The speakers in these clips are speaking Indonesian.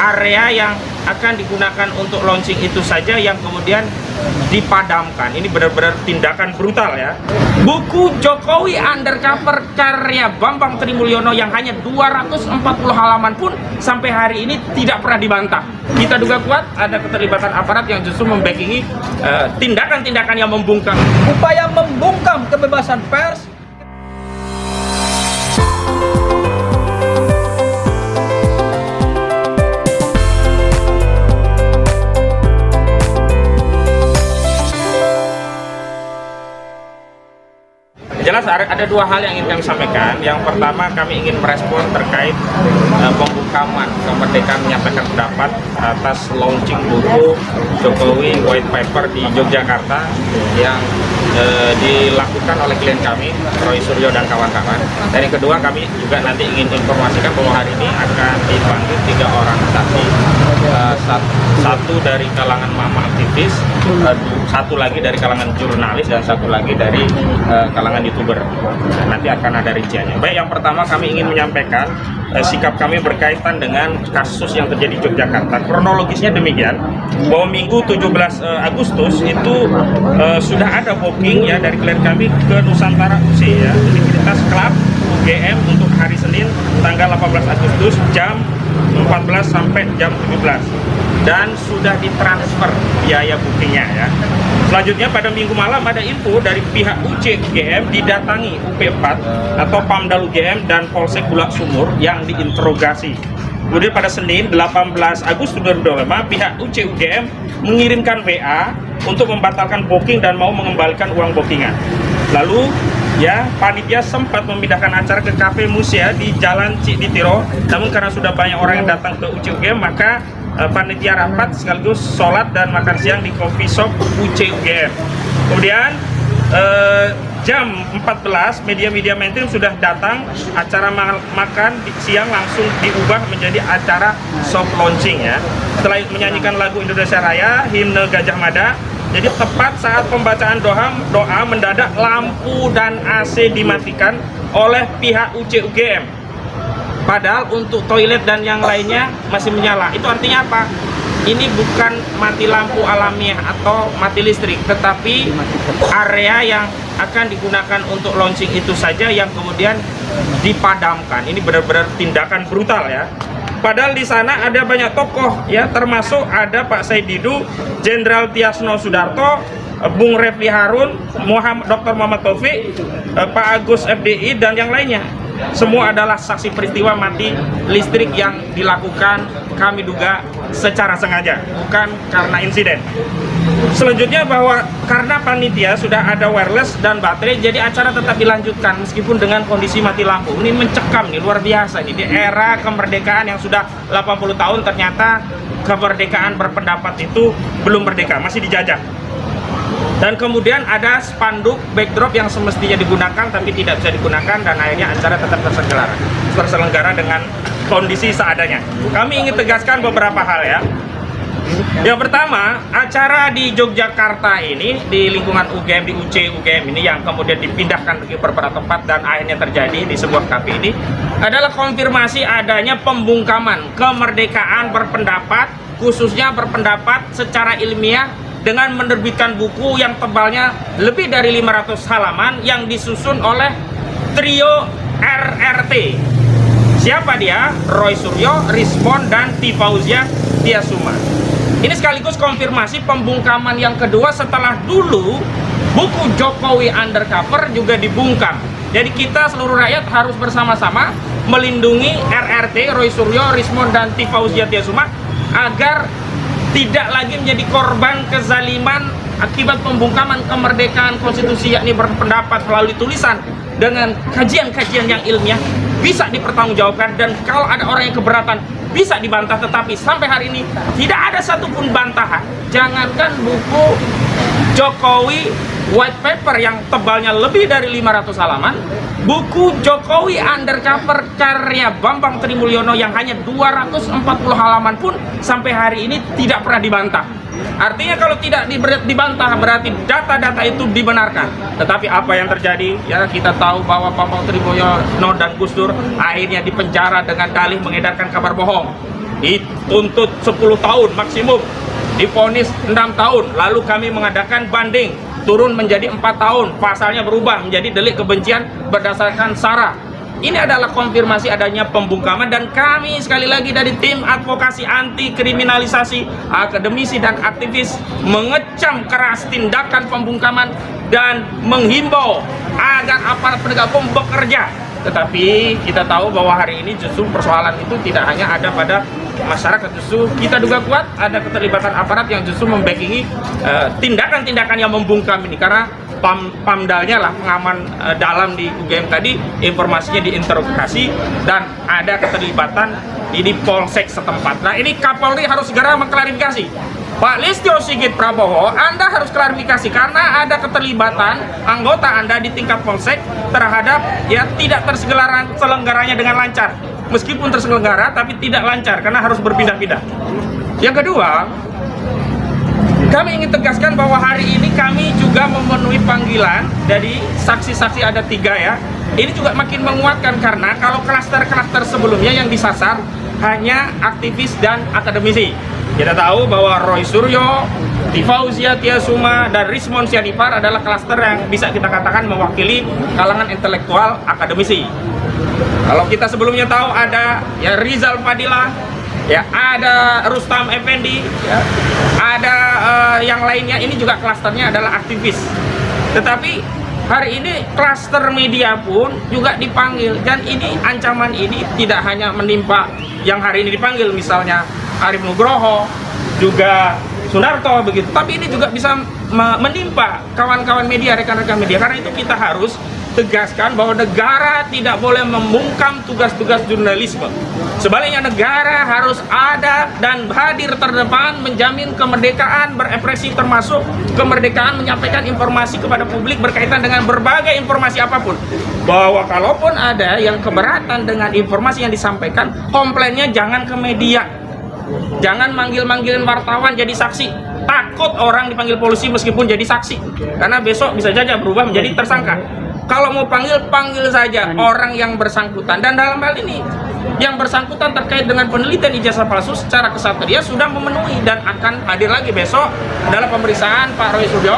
area yang akan digunakan untuk launching itu saja yang kemudian dipadamkan. Ini benar-benar tindakan brutal ya. Buku Jokowi Undercover karya Bambang Trimulyono yang hanya 240 halaman pun sampai hari ini tidak pernah dibantah. Kita duga kuat ada keterlibatan aparat yang justru membackingi tindakan-tindakan yang membungkam. Upaya membungkam kebebasan pers. Jelas ada dua hal yang ingin kami sampaikan. Yang pertama, kami ingin merespon terkait pembungkaman kemerdekaan menyampaikan pendapat atas launching buku Jokowi White Paper di Yogyakarta yang dilakukan oleh klien kami, Roy Suryo dan kawan-kawan. Dan yang kedua, kami juga nanti ingin informasikan bahwa hari ini akan dipanggil 3 orang saksi, satu dari kalangan mama aktivis, satu lagi dari kalangan jurnalis, dan satu lagi dari kalangan YouTuber. Nanti akan ada rinciannya. Baik, yang pertama kami ingin menyampaikan sikap kami berkaitan dengan kasus yang terjadi di Yogyakarta. Kronologisnya demikian, bahwa Minggu 17 Agustus itu sudah ada booking ya dari klien kami ke Nusantara UC ya, Universitas Club UGM untuk hari Senin tanggal 18 Agustus jam 14 sampai jam 17, dan sudah ditransfer biaya bookingnya ya. Selanjutnya pada Minggu malam ada info dari pihak UC UGM didatangi UP4 atau Pamdal UGM dan Polsek Bulak Sumur yang diinterogasi. Kemudian pada Senin 18 Agustus 2025 pihak UC UGM mengirimkan WA untuk membatalkan booking dan mau mengembalikan uang bookingan. Lalu ya, panitia sempat memindahkan acara ke Cafe Musia di Jalan Cikditiro, namun karena sudah banyak orang yang datang ke UC UGM, maka panitia rapat sekaligus sholat dan makan siang di coffee shop UC UGM. Kemudian jam 14 media-media mainstream sudah datang, acara makan siang langsung diubah menjadi acara soft launching ya. Setelah menyanyikan lagu Indonesia Raya, himne Gajah Mada, jadi tepat saat pembacaan doa mendadak lampu dan AC dimatikan oleh pihak UC UGM. Padahal untuk toilet dan yang lainnya masih menyala. Itu artinya apa? Ini bukan mati lampu alamiah atau mati listrik, tetapi area yang akan digunakan untuk launching itu saja yang kemudian dipadamkan. Ini benar-benar tindakan brutal ya. Padahal di sana ada banyak tokoh ya, termasuk ada Pak Said Didu, Jenderal Tiasno Sudarto, Bung Refli Harun, Dr. Muhammad Taufik, Pak Agus FDI, dan yang lainnya. Semua adalah saksi peristiwa mati listrik yang dilakukan kami duga secara sengaja, bukan karena insiden. Selanjutnya bahwa karena panitia sudah ada wireless dan baterai, jadi acara tetap dilanjutkan meskipun dengan kondisi mati lampu. Ini mencekam nih, luar biasa nih. Di era kemerdekaan yang sudah 80 tahun ternyata kemerdekaan berpendapat itu belum merdeka, masih dijajah. Dan kemudian ada spanduk backdrop yang semestinya digunakan tapi tidak bisa digunakan, dan akhirnya acara tetap terselenggara dengan kondisi seadanya. Kami ingin tegaskan beberapa hal ya. Yang pertama, acara di Yogyakarta ini di lingkungan UGM, di UC UGM ini yang kemudian dipindahkan ke beberapa tempat dan akhirnya terjadi di sebuah kafe ini adalah konfirmasi adanya pembungkaman kemerdekaan berpendapat, khususnya berpendapat secara ilmiah, dengan menerbitkan buku yang tebalnya lebih dari 500 halaman yang disusun oleh trio RRT. Siapa dia? Roy Suryo, Rismon, dan Tifauzia Tiasuma. Ini sekaligus konfirmasi pembungkaman yang kedua setelah dulu buku Jokowi Undercover juga dibungkam. Jadi kita seluruh rakyat harus bersama-sama melindungi RRT, Roy Suryo, Rismon, dan Tifauzia Tiasuma agar tidak lagi menjadi korban kezaliman akibat pembungkaman kemerdekaan konstitusi, yakni berpendapat melalui tulisan dengan kajian-kajian yang ilmiah bisa dipertanggungjawabkan, dan kalau ada orang yang keberatan bisa dibantah. Tetapi sampai hari ini tidak ada satupun bantahan. Jangankan buku Jokowi White Paper yang tebalnya lebih dari 500 halaman, buku Jokowi Undercover karya Bambang Trimulyono yang hanya 240 halaman pun sampai hari ini tidak pernah dibantah. Artinya kalau tidak dibantah berarti data-data itu dibenarkan. Tetapi apa yang terjadi? Ya, kita tahu bahwa Bambang Trimulyono dan Gus Dur akhirnya dipenjara dengan dalih mengedarkan kabar bohong. dituntut 10 tahun maksimum, divonis 6 tahun, lalu kami mengadakan banding, turun menjadi 4 tahun, pasalnya berubah menjadi delik kebencian berdasarkan SARA. Ini adalah konfirmasi adanya pembungkaman, dan kami sekali lagi dari tim advokasi anti kriminalisasi akademisi dan aktivis mengecam keras tindakan pembungkaman dan menghimbau agar aparat penegak hukum bekerja. Tetapi kita tahu bahwa hari ini justru persoalan itu tidak hanya ada pada masyarakat, justru kita duga kuat ada keterlibatan aparat yang justru membackingi tindakan-tindakan yang membungkam ini, karena Pamdalnya lah, pengaman dalam di UGM tadi, informasinya diinterogasi dan ada keterlibatan di Polsek setempat. Nah, ini Kapolri harus segera mengklarifikasi. Pak Listio Sigit Prabowo, Anda harus klarifikasi karena ada keterlibatan anggota Anda di tingkat Polsek terhadap ya tidak terselenggaranya dengan lancar. Meskipun terselenggara tapi tidak lancar karena harus berpindah-pindah. Yang kedua, kami ingin tegaskan bahwa hari ini kami juga memenuhi panggilan dari saksi-saksi, ada 3 ya. Ini juga makin menguatkan karena kalau klaster-klaster sebelumnya yang disasar hanya aktivis dan akademisi. Kita tahu bahwa Roy Suryo, Tifauzia Tiasuma, dan Rismon Sianipar adalah klaster yang bisa kita katakan mewakili kalangan intelektual akademisi. Kalau kita sebelumnya tahu ada ya Rizal Fadila, ya ada Rustam Effendi, ya, ada yang lainnya. Ini juga klasternya adalah aktivis. Tetapi hari ini klaster media pun juga dipanggil, dan ini ancaman ini tidak hanya menimpa yang hari ini dipanggil, misalnya Arif Nugroho, juga Sunarto begitu, tapi ini juga bisa menimpa kawan-kawan media, rekan-rekan media. Karena itu kita harus tegaskan bahwa negara tidak boleh membungkam tugas-tugas jurnalisme. Sebaliknya negara harus ada dan hadir terdepan menjamin kemerdekaan berekspresi, termasuk kemerdekaan menyampaikan informasi kepada publik berkaitan dengan berbagai informasi apapun. Bahwa kalaupun ada yang keberatan dengan informasi yang disampaikan, komplainnya jangan ke media. Jangan manggil-manggilin wartawan jadi saksi. Takut orang dipanggil polisi meskipun jadi saksi, karena besok bisa saja berubah menjadi tersangka. Kalau mau panggil saja orang yang bersangkutan. Dan dalam hal ini yang bersangkutan terkait dengan penelitian ijazah palsu secara kesatria sudah memenuhi dan akan hadir lagi besok dalam pemeriksaan Pak Roy Suryo,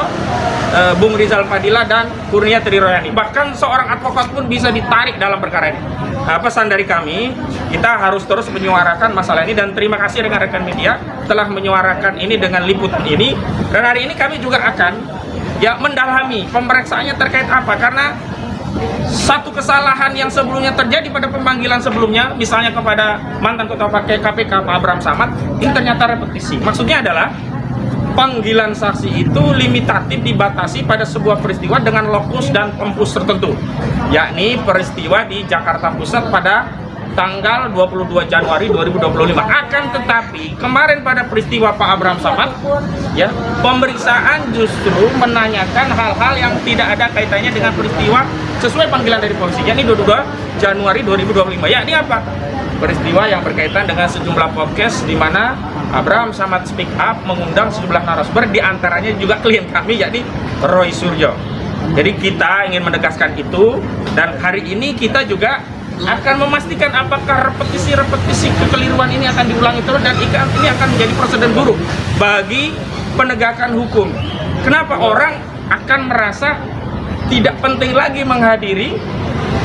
Bung Rizal Fadila, dan Kurnia Triroyani. Bahkan seorang advokat pun bisa ditarik dalam perkara ini. Pesan dari kami, kita harus terus menyuarakan masalah ini, dan terima kasih rekan-rekan media telah menyuarakan ini dengan liputan ini. Dan hari ini kami juga akan ya mendalami pemeriksaannya terkait apa, karena satu kesalahan yang sebelumnya terjadi pada pemanggilan sebelumnya, misalnya kepada mantan ketua KPK Pak Abraham Samad, ini ternyata repetisi. Maksudnya adalah panggilan saksi itu limitatif, dibatasi pada sebuah peristiwa dengan lokus dan tempus tertentu, yakni peristiwa di Jakarta Pusat pada tanggal 22 Januari 2025. Akan tetapi kemarin pada peristiwa Pak Abraham Samad, ya, pemeriksaan justru menanyakan hal-hal yang tidak ada kaitannya dengan peristiwa sesuai panggilan dari polisi, yakni 22 Januari 2025. Yakni apa? Peristiwa yang berkaitan dengan sejumlah podcast di mana Abraham Samad speak up mengundang sejumlah narasumber, di antaranya juga klien kami, yakni Roy Suryo. Jadi kita ingin menegaskan itu, dan hari ini kita juga akan memastikan apakah repetisi kekeliruan ini akan diulangi terus, dan ini akan menjadi presiden buruk bagi penegakan hukum. Kenapa orang akan merasa tidak penting lagi menghadiri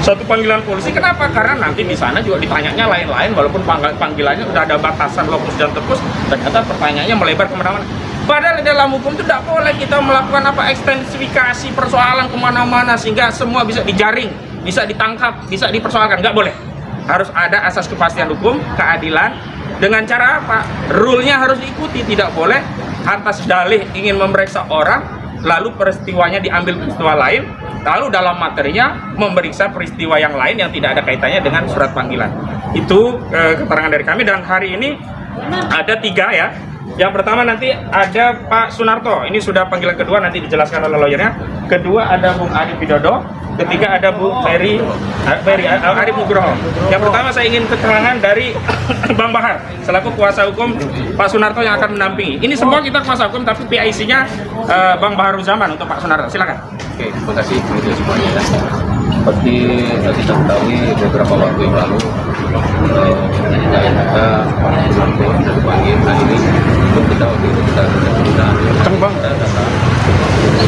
satu panggilan polisi? Kenapa? Karena nanti di sana juga ditanyanya lain-lain, walaupun panggilannya sudah ada batasan lokus dan tempus, ternyata pertanyaannya melebar kemana-mana. Padahal dalam hukum itu tidak boleh kita melakukan ekstensifikasi persoalan kemana-mana sehingga semua bisa dijaring, bisa ditangkap, bisa dipersoalkan. Nggak boleh. Harus ada asas kepastian hukum, keadilan. Dengan cara apa? Rule-nya harus diikuti. Tidak boleh atas dalih ingin memeriksa orang, lalu peristiwanya diambil peristiwa lain, lalu dalam materinya memeriksa peristiwa yang lain yang tidak ada kaitannya dengan surat panggilan. Itu keterangan dari kami, dan hari ini ada 3 ya. Yang pertama nanti ada Pak Sunarto, ini sudah panggilan kedua, nanti dijelaskan oleh lawyernya. Kedua ada Bung Arif Widodo, ketiga ada Bu Ferry Arif Nugroho. Yang pertama saya ingin keterangan dari Bang Bahar selaku kuasa hukum Pak Sunarto yang akan mendampingi. Ini semua kita kuasa hukum, tapi PIC-nya Bang Bahar Zaman untuk Pak Sunarto. Silakan. Oke, terima kasih semuanya. Seperti kita ketahui beberapa waktu yang lalu, dari kita Marco sudah dipanggil. Nah ini untuk kita waktu itu kita datang.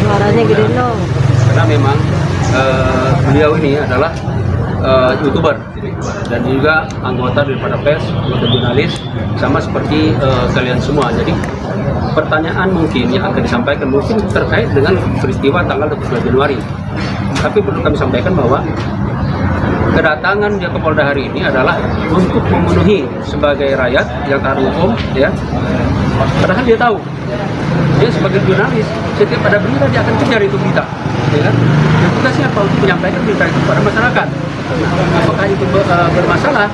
Suaranya gede dong. Karena memang beliau ini adalah YouTuber dan juga anggota daripada pers, anggota jurnalis, sama seperti kalian semua. Jadi pertanyaan mungkin yang akan disampaikan mungkin terkait dengan peristiwa tanggal 22 Januari. Tapi perlu kami sampaikan bahwa kedatangan dia ke Polda hari ini adalah untuk memenuhi sebagai rakyat yang taat hukum, ya. Padahal dia tahu, dia sebagai jurnalis, setiap ada berita dia akan kejar itu berita, ya kan? Dan tugasnya apa? Untuk menyampaikan berita itu kepada masyarakat. Apakah itu bermasalah?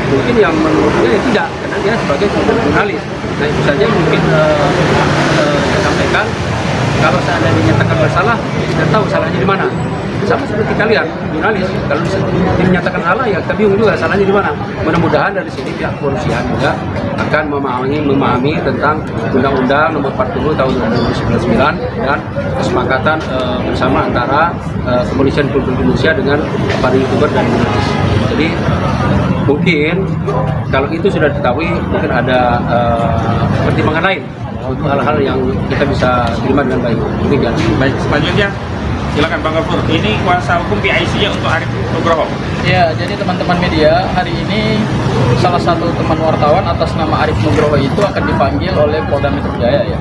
Mungkin yang menurutnya ya tidak, karena dia sebagai jurnalis. Nah itu saja mungkin saya sampaikan. Kalau seandainya dinyatakan bersalah, tidak tahu salahnya di mana. Sama seperti kalian, jurnalis, kalau dinyatakan salah ya kita bingung juga salahnya di mana. Mudah-mudahan dari sini pihak kepolisian juga akan memahami tentang Undang-Undang Nomor 40 Tahun 2009 dan kesepakatan bersama antara Kepolisian Republik Indonesia dengan para YouTuber dan jurnalis. Jadi mungkin kalau itu sudah diketahui, mungkin ada pertimbangan lain untuk hal-hal yang kita bisa terima dengan baik. Demikian. Baik, selanjutnya silakan Bang Gafur. Ini kuasa hukum PIC-nya untuk Arief Nugroho. Ya, jadi teman-teman media, hari ini salah satu teman wartawan atas nama Arief Nugroho itu akan dipanggil oleh Polda Metro Jaya, ya.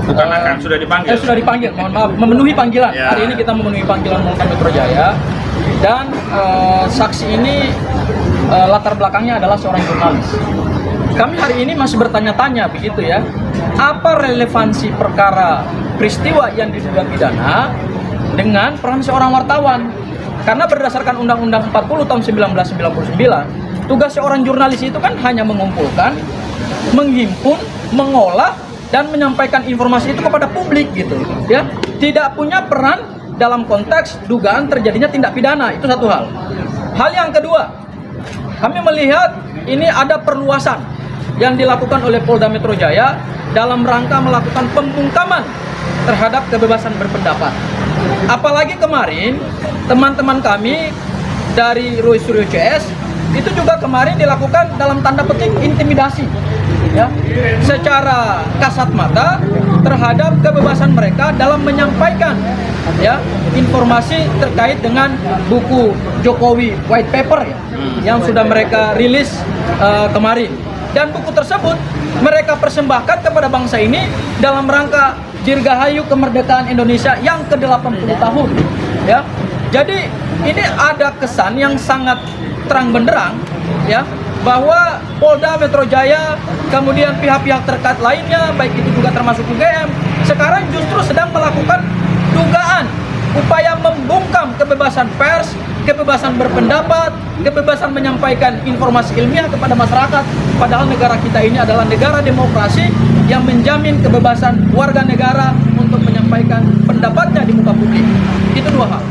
Bukan akan, sudah dipanggil. Sudah dipanggil, mohon maaf, memenuhi panggilan. Ya. Hari ini kita memenuhi panggilan Polda Metro Jaya. Dan saksi ini latar belakangnya adalah seorang jurnalis. Kami hari ini masih bertanya-tanya begitu ya, apa relevansi perkara peristiwa yang diduga pidana dengan peran seorang wartawan? Karena berdasarkan Undang-Undang 40 tahun 1999, tugas seorang jurnalis itu kan hanya mengumpulkan, menghimpun, mengolah, dan menyampaikan informasi itu kepada publik gitu ya. Tidak punya peran dalam konteks dugaan terjadinya tindak pidana, itu satu hal. Hal yang kedua, kami melihat ini ada perluasan yang dilakukan oleh Polda Metro Jaya dalam rangka melakukan pembungkaman terhadap kebebasan berpendapat. Apalagi kemarin teman-teman kami dari Ruy Suryo CS itu juga kemarin dilakukan dalam tanda petik intimidasi, ya, secara kasat mata terhadap kebebasan mereka dalam menyampaikan, ya, informasi terkait dengan buku Jokowi White Paper, ya, yang sudah mereka rilis kemarin. Dan buku tersebut mereka persembahkan kepada bangsa ini dalam rangka Dirgahayu Kemerdekaan Indonesia yang ke-80 tahun, ya. Jadi ini ada kesan yang sangat terang benderang, ya, bahwa Polda Metro Jaya kemudian pihak-pihak terkait lainnya, baik itu juga termasuk UGM, sekarang justru sedang melakukan dugaan upaya membungkam kebebasan pers, kebebasan berpendapat, kebebasan menyampaikan informasi ilmiah kepada masyarakat. Padahal negara kita ini adalah negara demokrasi yang menjamin kebebasan warga negara untuk menyampaikan pendapatnya di muka publik. Itu dua hal.